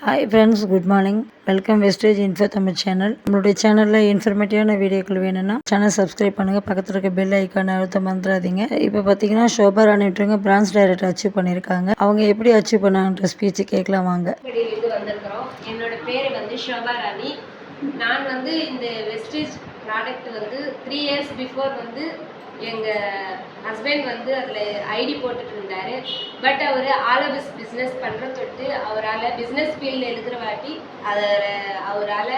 Hi friends, good morning. Welcome wastage info Tamil channel. நம்மளுடைய சேனலில் இன்ஃபர்மேட்டிவான வீடியோக்கள் வேணும்னா சேனல் சப்ஸ்கிரைப் பண்ணுங்கள். பக்கத்தில் இருக்க பெல் ஐக்கான அழுத்த மறந்துடாதீங்க. இப்போ பார்த்தீங்கன்னா ஷோபா ராணிட்டுங்க பிரான்ச் டைரக்டர் அச்சீவ் பண்ணியிருக்காங்க. அவங்க எப்படி அச்சீவ் பண்ணாங்கன்ற ஸ்பீச் கேட்கலாம் வாங்க. வந்திருக்கிறோம். என்னோட பேர் ஷோபா ராணி. நான் இந்த வெஸ்டேஜ் ப்ராடக்ட் 3 இயர்ஸ் பிஃபோர் எங்கள் ஹஸ்பண்ட் அதில் ஐடி போட்டுட்டு இருந்தார். பட் அவர் ஆலபிஸ் பிஸ்னஸ் பண்ணுற தொட்டு அவரால் பிஸ்னஸ் ஃபீல்டில் இருக்கிற வாட்டி அவரால்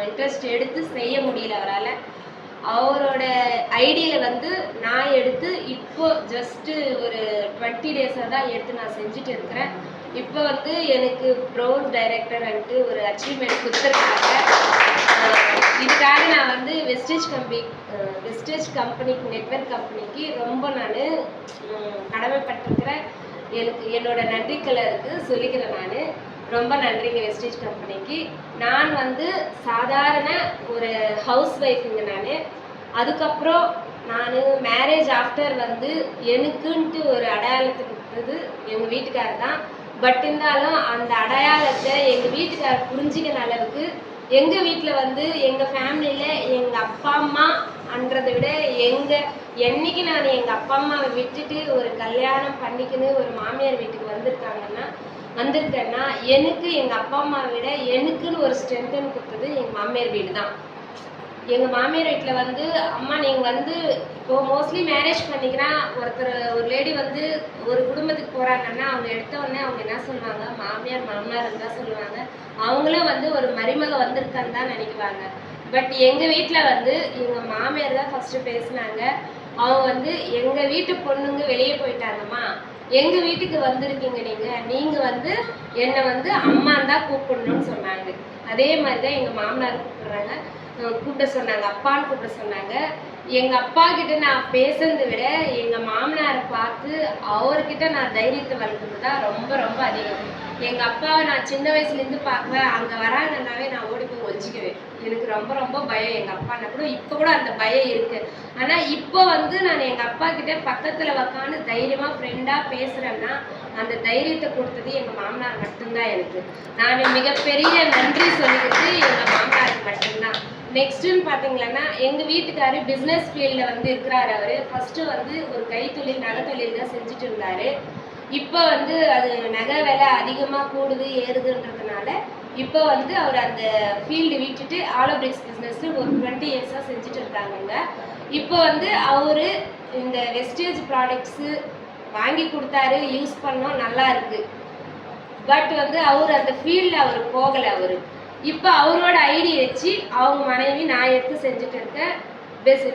இன்ட்ரெஸ்ட் எடுத்து செய்ய முடியல. அவரோட ஐடியில் நான் எடுத்து இப்போ ஜஸ்ட்டு ஒரு 20 டேஸாக தான் எடுத்து நான் செஞ்சுட்டு இருக்கிறேன். இப்போ எனக்கு ப்ரோஸ் டைரக்டர் ஒரு அச்சீவ்மெண்ட் கொடுத்துருக்காங்க. இதுக்காக நான் வெஸ்டேஜ் கம்பெனிக்கு நெட்வொர்க் கம்பெனிக்கு ரொம்ப நான் கடமைப்பட்டிருக்கிறேன். என்னோட நன்றிகளை சொல்லிக்கிறேன். நான் ரொம்ப நன்றிங்க வெஸ்டேஜ் கம்பெனிக்கு. நான் சாதாரண ஒரு ஹவுஸ் ஒய்ஃபுங்க. அதுக்கப்புறம் நான் மேரேஜ் ஆஃப்டர் எனக்குன்ட்டு ஒரு அடையாளத்தை கொடுத்தது எங்கள் வீட்டுக்காரர் தான். பட் இருந்தாலும் அந்த அடையாளத்தை எங்கள் வீட்டுக்காரர் புரிஞ்சிக்கிற அளவுக்கு எங்கள் வீட்டில் எங்கள் ஃபேமிலியில் எங்கள் அப்பா அம்மான்றதை விட என்னைக்கு நான் எங்கள் அப்பா அம்மாவை விட்டுட்டு ஒரு கல்யாணம் பண்ணிக்கின்னு ஒரு மாமியார் வீட்டுக்கு வந்திருக்கேன்னா எனக்கு எங்கள் அப்பா அம்மாவை விட எனக்குன்னு ஒரு ஸ்ட்ரென்த்துன்னு கொடுத்தது எங்கள் மாமியார் வீடு தான். எங்கள் மாமியார் வீட்டில் அம்மா நீங்கள் இப்போது மோஸ்ட்லி மேரேஜ் பண்ணிக்கினா ஒரு லேடி ஒரு குடும்பத்துக்கு போகிறாங்கன்னா அவங்க எடுத்த உடனே அவங்க என்ன சொல்லுவாங்க, மாமனார் தான் சொல்லுவாங்க. அவங்களும் ஒரு மருமக வந்திருக்கான்னு தான் நினைக்குவாங்க. பட் எங்கள் வீட்டில் எங்கள் மாமியார் தான் ஃபஸ்ட்டு பேசினாங்க. அவங்க எங்கள் வீட்டு பொண்ணுங்க வெளியே போயிட்டாங்கம்மா, எங்கள் வீட்டுக்கு வந்திருக்கீங்க நீங்கள் என்னை அம்மான்னு தான் கூப்பிடணும்னு சொன்னாங்க. அதே மாதிரி தான் எங்கள் மாமனார் கூப்பிட சொன்னாங்க, அப்பான்னு கூப்பிட சொன்னாங்க. எங்கள் அப்பா கிட்ட நான் பேசுறதை விட எங்கள் மாமனாரை பார்த்து அவர்கிட்ட நான் தைரியத்தை வளர்க்குறது தான் ரொம்ப ரொம்ப அதிகம். எங்கள் அப்பாவை நான் சின்ன வயசுலேருந்து பார்க்குவேன். அங்கே வராங்கன்னாவே நான் ஓடி போய் ஒழிச்சிக்குவேன். எனக்கு ரொம்ப ரொம்ப பயம் எங்கள் அப்பான்னா கூட. இப்போ கூட அந்த பயம் இருக்குது. ஆனால் இப்போ நான் எங்கள் அப்பா கிட்ட பக்கத்தில் உக்காந்து தைரியமாக ஃப்ரெண்டாக பேசுகிறேன்னா அந்த தைரியத்தை கொடுத்தது எங்கள் மாமனார் மட்டும்தான். எனக்கு நான் மிகப்பெரிய நன்றி சொல்லிக்கிறது எங்கள் மாமனாருக்கு மட்டும்தான். நெக்ஸ்ட்டுன்னு பார்த்தீங்கன்னா எங்கள் வீட்டுக்காரர் பிஸ்னஸ் ஃபீல்டில் இருக்கிறாரு. அவர் ஃபஸ்ட்டு ஒரு கைத்தொழில் நகைத்தொழில் தான் செஞ்சுட்டு இருந்தார். இப்போ அது நகை விலை அதிகமாக கூடுது ஏறுதுன்றதுனால இப்போ அவர் அந்த ஃபீல்டு விட்டுட்டு ஆலோபிரிக்ஸ் பிஸ்னஸ் ஒரு 20 இயர்ஸாக செஞ்சுட்டு இருக்காங்க. இப்போ அவர் இந்த வெஸ்டேஜ் ப்ராடக்ட்ஸு வாங்கி கொடுத்தாரு, யூஸ் பண்ணோம், நல்லா இருக்குது. பட் அவர் அந்த ஃபீல்டில் அவர் போகலை. இப்போ அவரோட ஐடி வச்சு அவங்க மனைவி நான் எடுத்து செஞ்சுட்டு இருக்கேன்.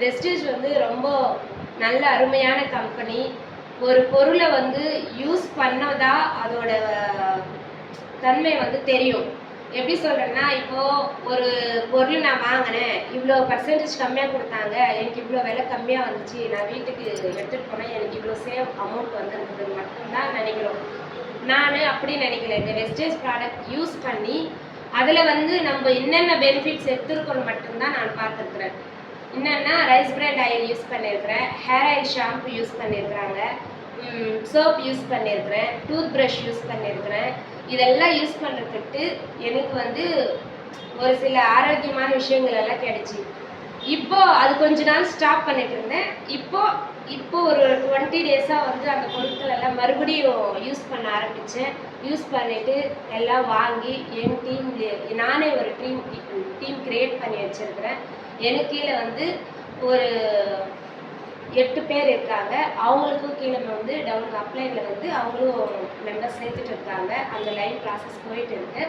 வெஸ்டேஜ் ரொம்ப நல்ல அருமையான கம்பெனி. ஒரு பொருளை யூஸ் பண்ணதா அதோட தன்மை தெரியும். எப்படி சொல்கிறேன்னா, இப்போது ஒரு பொருள் நான் வாங்கினேன், இவ்வளோ பர்சன்டேஜ் கம்மியாக கொடுத்தாங்க, எனக்கு இவ்வளோ விலை கம்மியாக வந்துச்சு, நான் வீட்டுக்கு எடுத்துகிட்டு போனேன், எனக்கு இவ்வளோ சேவ் அமௌண்ட் வந்துருக்குதுன்னு மட்டும்தான் நினைக்கிறோம். நான் அப்படி நினைக்கல. இந்த வெஸ்டேஜ் ப்ராடக்ட் யூஸ் பண்ணி அதில் நம்ம என்னென்ன பெனிஃபிட்ஸ் எடுத்துருக்கணும் மட்டும்தான் நான் பார்த்துருக்குறேன். என்னென்னா ரைஸ் பிராண்ட் ஆயில் யூஸ் பண்ணியிருக்கிறேன், ஹேர் ஆயில் ஷாம்பு யூஸ் பண்ணியிருக்கிறாங்க, சோப் யூஸ் பண்ணியிருக்கிறேன், டூத் ப்ரஷ் யூஸ் பண்ணியிருக்கிறேன். இதெல்லாம் யூஸ் பண்ணுறதுக்கு எனக்கு ஒரு சில ஆரோக்கியமான விஷயங்கள் எல்லாம் கிடைச்சி. இப்போது அது கொஞ்ச நாள் ஸ்டாப் பண்ணிட்டு இருந்தேன். இப்போ ஒரு 20 டேஸாக அந்த பொருட்கள் எல்லாம் மறுபடியும் யூஸ் பண்ண ஆரம்பித்தேன். யூஸ் பண்ணிவிட்டு எல்லாம் வாங்கி என் நானே ஒரு டீம் க்ரியேட் பண்ணி வச்சுருக்கிறேன். எனக்கு கீழே ஒரு 8 பேர் இருக்காங்க. அவங்களுக்கும் கீழே டவுன் அப்ளைனில் அவங்களும் மெம்பர்ஸ் சேர்த்துட்டு இருக்காங்க. அந்த லைன் ப்ராசஸ் போயிட்டு இருக்கு.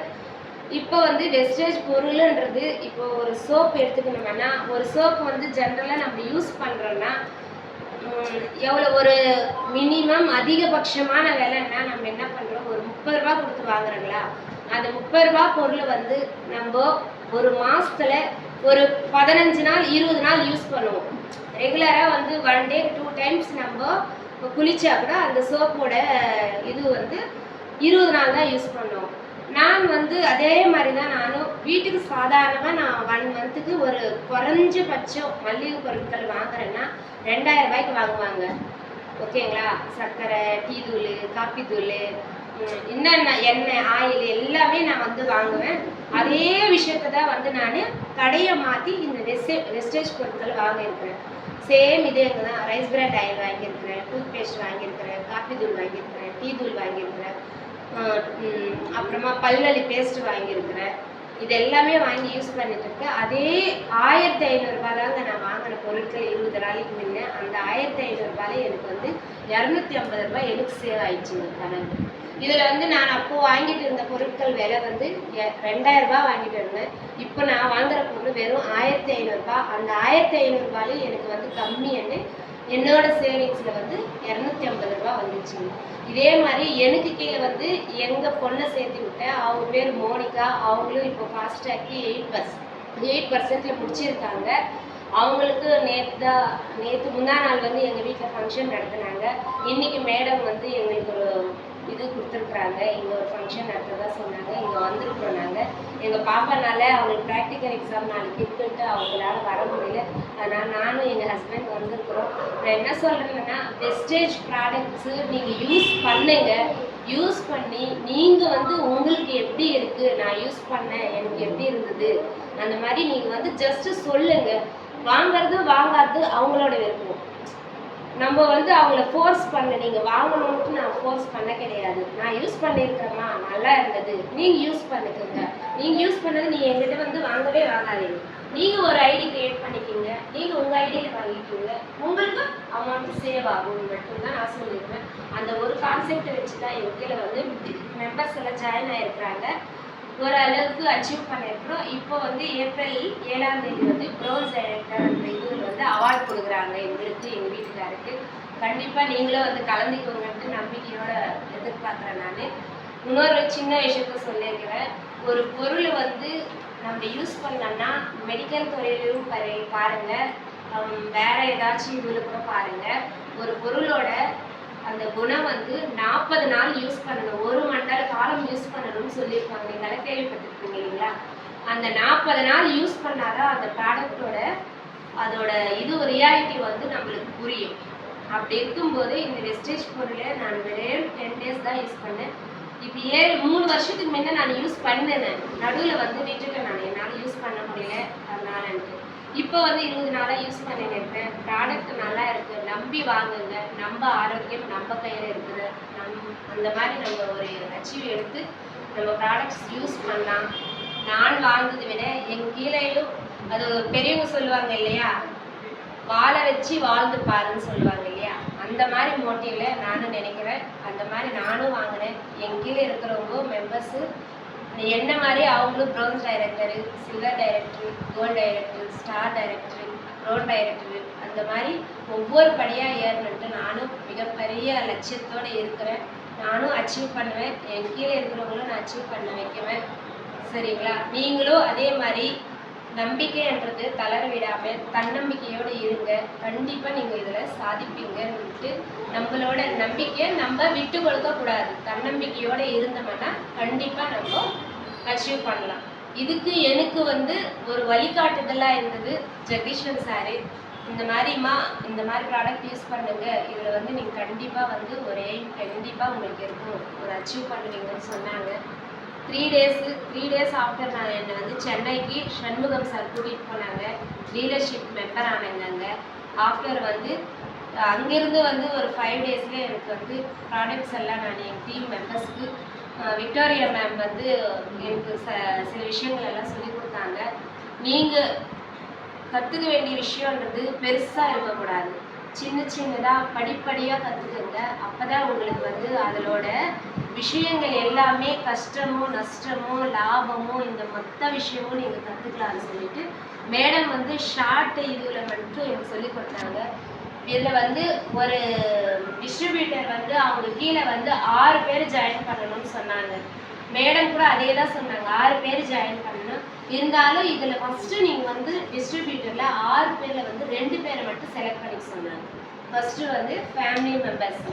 இப்போ வெஸ்டேஜ் பொருள்ன்றது இப்போ ஒரு சோப் எடுத்துக்கணும்னா ஒரு சோப் ஜென்ரலாக நம்ம யூஸ் பண்ணுறோன்னா எவ்வளோ ஒரு மினிமம் அதிகபட்சமான விலைன்னா நம்ம என்ன பண்ணுறோம், ஒரு 30 ரூபா கொடுத்து வாங்குறோங்களா. அந்த 30 ரூபா பொருள் நம்ம ஒரு மாதத்தில் ஒரு 15 நாள் 20 நாள் யூஸ் பண்ணுவோம். ரெகுலராக 1 டே 2 டைம்ஸ் நம்ம குளிச்சா கூட அந்த சோப்போட இது 20 நாள் தான் யூஸ் பண்ணுவோம். நான் அதே மாதிரி தான் நானும் வீட்டுக்கு சாதாரணமாக நான் 1 மந்த்துக்கு ஒரு குறைஞ்சபட்சம் மல்லிகை பொருட்கள் வாங்குறேன்னா 2000 ரூபாய்க்கு வாங்குவாங்க. ஓகேங்களா. சர்க்கரை, டீ தூள், காப்பி தூள், என்னென்ன எண்ணெய், ஆயில் எல்லா எல்லாமே நான் வந்து வாங்குவேன். அதே விஷயத்தை தான் வந்து நான் கடையை மாற்றி இந்த வெஸ்டேஜ் பொருட்கள் வாங்கியிருக்கிறேன். சேம் இதேங்க தான். ரைஸ் பிராண்ட் ஆயில் வாங்கியிருக்கிறேன், டூத் பேஸ்ட் வாங்கியிருக்கிறேன், காப்பி தூள் வாங்கியிருக்கிறேன், டீ தூள் வாங்கியிருக்கிறேன், அப்புறமா பல்வலி பேஸ்ட் வாங்கியிருக்கிறேன். இது எல்லாமே வாங்கி யூஸ் பண்ணிட்டு இருக்கேன். அதே 1500 தாங்க நான் வாங்கின பொருட்கள் 20 நாளைக்கு முன்னே. அந்த 1500 எனக்கு வந்து 250 எனக்கு சேவ் ஆயிடுச்சுங்க கணக்கு. இதில் வந்து நான் அப்போ வாங்கிட்டு இருந்த பொருட்கள் விலை வந்து 2000 வாங்கிட்டு இருந்தேன். இப்போ நான் வாங்குற பொருள் வெறும் 1500. அந்த 1500 எனக்கு வந்து கம்மின்னு என்னோட சேவிங்ஸில் வந்து 250 வந்துச்சுங்க. இதே மாதிரி எனக்கு கீழே வந்து எங்கள் பொண்ணை சேர்த்து விட்டேன். அவங்க பேர் மோனிகா. அவங்களும் இப்போ ஃபாஸ்டாக்கி 8% முடிச்சிருக்காங்க. அவங்களுக்கு நேற்று முந்தா நாள் வந்து எங்கள் வீட்டில் ஃபங்க்ஷன் நடத்தினாங்க. இன்றைக்கி மேடம் வந்து எங்களுக்கு ஒரு இது கொடுத்துருக்குறாங்க. இங்கே ஒரு ஃபங்க்ஷன் நடத்ததா சொன்னாங்க. இங்கே வந்திருக்கிறோம் நாங்கள். எங்கள் பாப்பானால அவங்களுக்கு ப்ராக்டிக்கல் எக்ஸாம் நாளைக்கு இருக்குன்ட்டு அவங்களால வர முடியல. அதனால் நானும் எங்கள் ஹஸ்பண்ட் வந்திருக்கிறோம். நான் என்ன சொல்கிறேன்னா, வெஸ்டேஜ் ப்ராடக்ட்ஸு நீங்கள் யூஸ் பண்ணுங்க. யூஸ் பண்ணி நீங்கள் வந்து உங்களுக்கு எப்படி இருக்குது, நான் யூஸ் பண்ணேன் எனக்கு எப்படி இருந்தது, அந்த மாதிரி நீங்கள் வந்து ஜஸ்ட்டு சொல்லுங்கள். வாங்கிறது வாங்காது அவங்களோட விருப்பம். நம்ம வந்து அவங்கள ஃபோர்ஸ் பண்ண நீங்கள் வாங்கணும்னு நான் ஃபோர்ஸ் பண்ண கிடையாது. நான் யூஸ் பண்ணியிருக்கிறேம்மா, நல்லா இருந்தது, நீங்கள் யூஸ் பண்ணிக்கோங்க. நீங்கள் யூஸ் பண்ணது நீங்கள் எங்கிட்ட வந்து வாங்கவே வாங்காதீங்க. நீங்கள் ஒரு ஐடி க்ரியேட் பண்ணிக்கிங்க, நீங்கள் உங்கள் ஐடியில் வாங்கிக்கிங்க, உங்களுக்கு அமௌண்ட் சேவ் ஆகும் மட்டும்தான் நான் சொல்லியிருக்கேன். அந்த ஒரு கான்செப்டை வச்சு தான் எங்கள் கீழே வந்து மெம்பர்ஸ் எல்லாம் ஜாயின் ஆகிருக்கிறாங்க. ஓரளவுக்கு அச்சீவ் பண்ணியிருக்கிறோம். இப்போ வந்து ஏப்ரல் 7 வந்து ப்ரோஸ் டைரக்டர் அந்த இதில் வந்து அவார்ட் கொடுக்குறாங்க எங்களுக்கு, எங்கள் வீட்டுக்காருக்கு. கண்டிப்பாக நீங்களும் வந்து கலந்துக்கோங்கன்ட்டு நம்பிக்கையோட எதிர்பார்க்குறேன். நான் இன்னொரு சின்ன விஷயத்த சொல்லியிருக்கிறேன். ஒரு பொருள் வந்து நம்ம யூஸ் பண்ணோம்னா மெடிக்கல் துறையிலும் பாருங்கள், வேறு ஏதாச்சும் இதில் கூட பாருங்கள். ஒரு பொருளோட அந்த குணம் வந்து 40 நாள் யூஸ் பண்ணணும், 1 மண்டல காலம் யூஸ் பண்ணணும்னு சொல்லியிருப்பாங்க. நீங்களே கேள்விப்பட்டிருக்கீங்க இல்லைங்களா? அந்த 40 நாள் யூஸ் பண்ணாதான் அந்த ப்ராடக்டோட அதோட இது ரியாலிட்டி வந்து நம்மளுக்கு புரியும். அப்படி இருக்கும்போது இந்த வெஸ்டேஜ் பொருளை நான் வெறும் 10 டேஸ் தான் யூஸ் பண்ணேன். இப்போ 3 வருஷத்துக்கு முன்னே நான் யூஸ் பண்ணேன். நடுவில் வந்து விட்டுட்டேன். நான் என்னால் யூஸ் பண்ண முடியல அதனாலன்ட்டு. இப்போ வந்து 20 நாளாக யூஸ் பண்ணிட்டு இருக்கேன். ப்ராடக்ட் நல்லா இருக்குது, நம்பி வாங்குங்க. நம்ம ஆரோக்கியம் நம்ம கையில் இருக்குது. அந்த மாதிரி நம்ம ஒரு அச்சீவ் எடுத்து நம்ம ப்ராடக்ட்ஸ் யூஸ் பண்ணலாம். நான் வாழ்ந்ததை விட எங்கள் கீழேயும் அது பெரியவங்க சொல்லுவாங்க இல்லையா, வாழை வச்சு வாழ்ந்து பாருன்னு சொல்லுவாங்க இல்லையா, அந்த மாதிரி மோட்டிவில் நானும் நினைக்கிறேன். அந்த மாதிரி நானும் வாங்கினேன். என் கீழே இருக்கிறவங்க மெம்பர்ஸு என்ன மாதிரி அவங்களும் bronze director, silver director, gold director, star director, bronze director, அந்த மாதிரி ஒவ்வொரு படியாக ஏறணுன்ட்டு நானும் மிகப்பெரிய லட்சியத்தோடு இருக்கிறேன். நானும் அச்சீவ் பண்ணுவேன். என் கீழே இருக்கிறவங்களும் நான் அச்சீவ் பண்ண வைக்குவேன். சரிங்களா? நீங்களும் அதே மாதிரி நம்பிக்கைன்றது தளர விடாமல் தன்னம்பிக்கையோடு இருங்க. கண்டிப்பாக நீங்கள் இதில் சாதிப்பீங்கன்ட்டு நம்மளோட நம்பிக்கையை நம்ம விட்டு கொடுக்கக்கூடாது. தன்னம்பிக்கையோடு இருந்தோம்னா கண்டிப்பாக நம்ம அச்சீவ் பண்ணலாம். இதுக்கு எனக்கு வந்து ஒரு வழிகாட்டுதலாக இருந்தது ஜெகதீஸ்வரன் சாரு. இந்த மாதிரி ப்ராடக்ட் யூஸ் பண்ணுங்க, இதில் வந்து நீங்கள் கண்டிப்பாக வந்து ஒரு எய்ம் கண்டிப்பாக உங்களுக்கு இருக்கும், ஒரு அச்சீவ் பண்ணுவீங்கன்னு சொன்னாங்க. 3 டேஸ் ஆஃப்டர் நான் என்னை வந்து சென்னைக்கு சண்முகம் சார் கூட்டிகிட்டு போனாங்க. லீடர்ஷிப் மெம்பர் ஆனாங்க. ஆஃப்டர் வந்து அங்கேருந்து வந்து ஒரு 5 டேஸ்லேயே எனக்கு வந்து ப்ராடக்ட்ஸ் எல்லாம் நான் என் டீம் மெம்பர்ஸ்க்கு விக்டோரியா மேம் வந்து எனக்கு சில விஷயங்கள் எல்லாம் சொல்லி கொடுத்தாங்க. நீங்கள் கற்றுக்க வேண்டிய விஷயன்றது பெருசாக இருக்கக்கூடாது, சின்னதாக படிப்படியாக கற்றுக்குங்க. அப்போ தான் உங்களுக்கு வந்து அதோட விஷயங்கள் எல்லாமே கஷ்டமோ நஷ்டமோ லாபமோ இந்த மொத்த விஷயமும் நீங்கள் கற்றுக்கலாம்னு சொல்லிட்டு மேடம் வந்து ஷார்ட் இதில் மட்டும் எனக்கு சொல்லி கொடுத்தாங்க. இதில் வந்து ஒரு டிஸ்ட்ரிபியூட்டர் வந்து அவங்க கீழே வந்து 6 பேர் ஜாயின் பண்ணணும்னு சொன்னாங்க. மேடம் கூட அதே தான் சொன்னாங்க, 6 பேர் ஜாயின் பண்ணணும். இருந்தாலும் இதில் ஃபஸ்ட்டு நீங்கள் வந்து டிஸ்ட்ரிபியூட்டரில் 6 பேரில் வந்து 2 பேரை மட்டும் செலக்ட் பண்ணிக்க சொன்னாங்க. ஃபஸ்ட்டு வந்து ஃபேமிலி மெம்பர்ஸ்,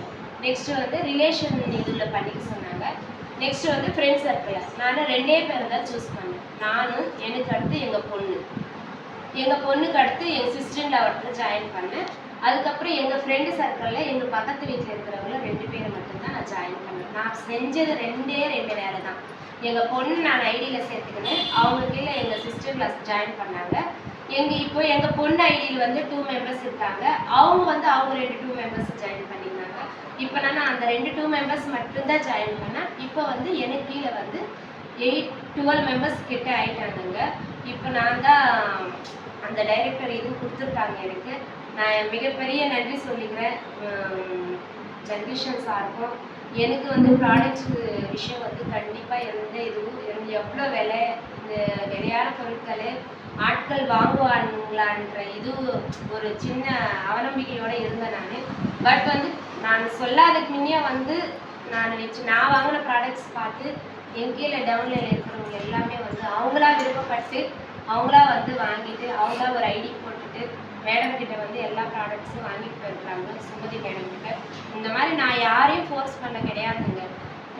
நெக்ஸ்ட்டு வந்து ரிலேஷன் இதில் பண்ணிக்க சொன்னாங்க, நெக்ஸ்ட்டு வந்து ஃப்ரெண்ட்ஸ் சர்க்கிளில். நான் 2 பேரை தான் சூஸ் பண்ணேன். நானும் எனக்கு அடுத்து எங்கள் பொண்ணுக்கு அடுத்து எங்கள் சிஸ்டரில் ஒருத்தர் ஜாயின் பண்ணேன். அதுக்கப்புறம் எங்கள் ஃப்ரெண்டு சர்க்கிளில் எங்கள் பக்கத்து வீட்டில் இருக்கிறவங்கள 2 பேரை மட்டும்தான் நான் ஜாயின் பண்ணேன். நான் செஞ்சது 2 வேலை தான். எங்கள் பொண்ணு நான் ஐடியில் சேர்த்துக்கினேன். அவங்க கீழே எங்கள் சிஸ்டர் கிளாஸ் ஜாயின் பண்ணாங்க. இப்போ எங்கள் பொண்ணு ஐடியில் வந்து 2 மெம்பர்ஸ் இருக்காங்க. அவங்க வந்து அவங்க 2 மெம்பர்ஸ் ஜாயின் பண்ணியிருந்தாங்க. இப்போ நான் அந்த 2 மெம்பர்ஸ் மட்டும்தான் ஜாயின் பண்ணேன். இப்போ வந்து எனக்கு கீழே வந்து 12 மெம்பர்ஸ் கிட்ட ஆயிட்டாங்க. இப்போ நான் தான் அந்த டைரக்டர் இது கொடுத்துருக்காங்க எனக்கு. நான் மிகப்பெரிய நன்றி சொல்லிக்கிறேன் ஜெகதீஷன் சாருக்கும். எனக்கு வந்து ப்ராடக்ட்ஸ் விஷயம் வந்து கண்டிப்பாக எந்த இதுவும் எவ்வளோ விலை, இந்த விலையான பொருட்கள் ஆட்கள் வாங்குவாங்களான்ற இது ஒரு சின்ன அவநம்பிக்கையோடு இருந்தேன் நான். பட் வந்து நான் சொல்லாததுக்கு முன்னே வந்து நான் வாங்கின ப்ராடக்ட்ஸ் பார்த்து என் கீழே டவுன்லைனில் இருக்கிறவங்க எல்லாமே வந்து அவங்களா விருப்பப்பட்டு அவங்களா வந்து வாங்கிட்டு அவங்களா ஒரு ஐடி போட்டுட்டு மேடம் கிட்ட வந்து எல்லா ப்ராடக்ட்ஸும் வாங்கிட்டு போயிருக்காங்க. சுமதி மேடம் கிட்ட இந்த மாதிரி நான் யாரையும் ஃபோர்ஸ் பண்ண கிடையாதுங்க.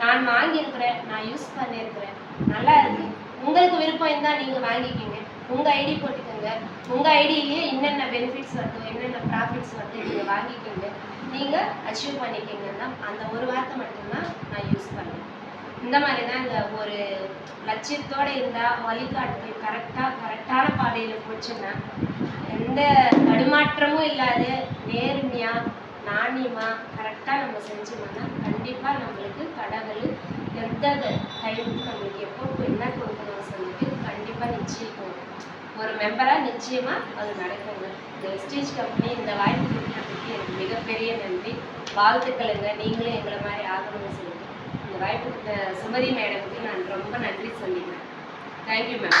நான் வாங்கியிருக்கிறேன், நான் யூஸ் பண்ணியிருக்கிறேன், நல்லா இருக்கு. உங்களுக்கு விருப்பம் இருந்தால் நீங்கள் வாங்கிக்கிங்க, உங்கள் ஐடி போட்டுக்கோங்க. உங்கள் ஐடியிலேயே என்னென்ன பெனிஃபிட்ஸ் வருதோ என்னென்ன ப்ராஃபிட்ஸ் வருது நீங்கள் வாங்கிக்கோங்க, நீங்கள் அச்சீவ் பண்ணிக்கிங்கன்னா அந்த ஒரு வார்த்தை மட்டும்தான் நான் யூஸ் பண்ணேன். இந்த மாதிரி தான் இந்த ஒரு லட்சியத்தோடு இருந்தால் வழிகாட்டுதல் கரெக்டான பாதையில் போச்சுன்னா எந்த தடுமாற்றமும் இல்லாத நேர்மையாக நாணயமாக கரெக்டாக நம்ம செஞ்சோம்னா கண்டிப்பாக நம்மளுக்கு கடவுள் எந்த டைமுக்கு நம்மளுக்கு எப்போ என்ன கொடுக்கணும்னு சொல்லிட்டு கண்டிப்பாக நிச்சயம் ஒரு மெம்பராக நிச்சயமாக அது நடக்குங்க. இந்த வெஸ்டேஜ் கம்பெனி இந்த வாய்ப்பு கொடுக்கறதுக்கு எனக்கு மிகப்பெரிய நன்றி, வாழ்த்துக்களுங்க. நீங்களும் எங்களை மாதிரி ஆகணும்னு சொல்லிட்டு இந்த வாய்ப்பு சுமதி மேடமுக்கு நான் ரொம்ப நன்றி சொல்லிக்கிறேன். Thank you ma'am.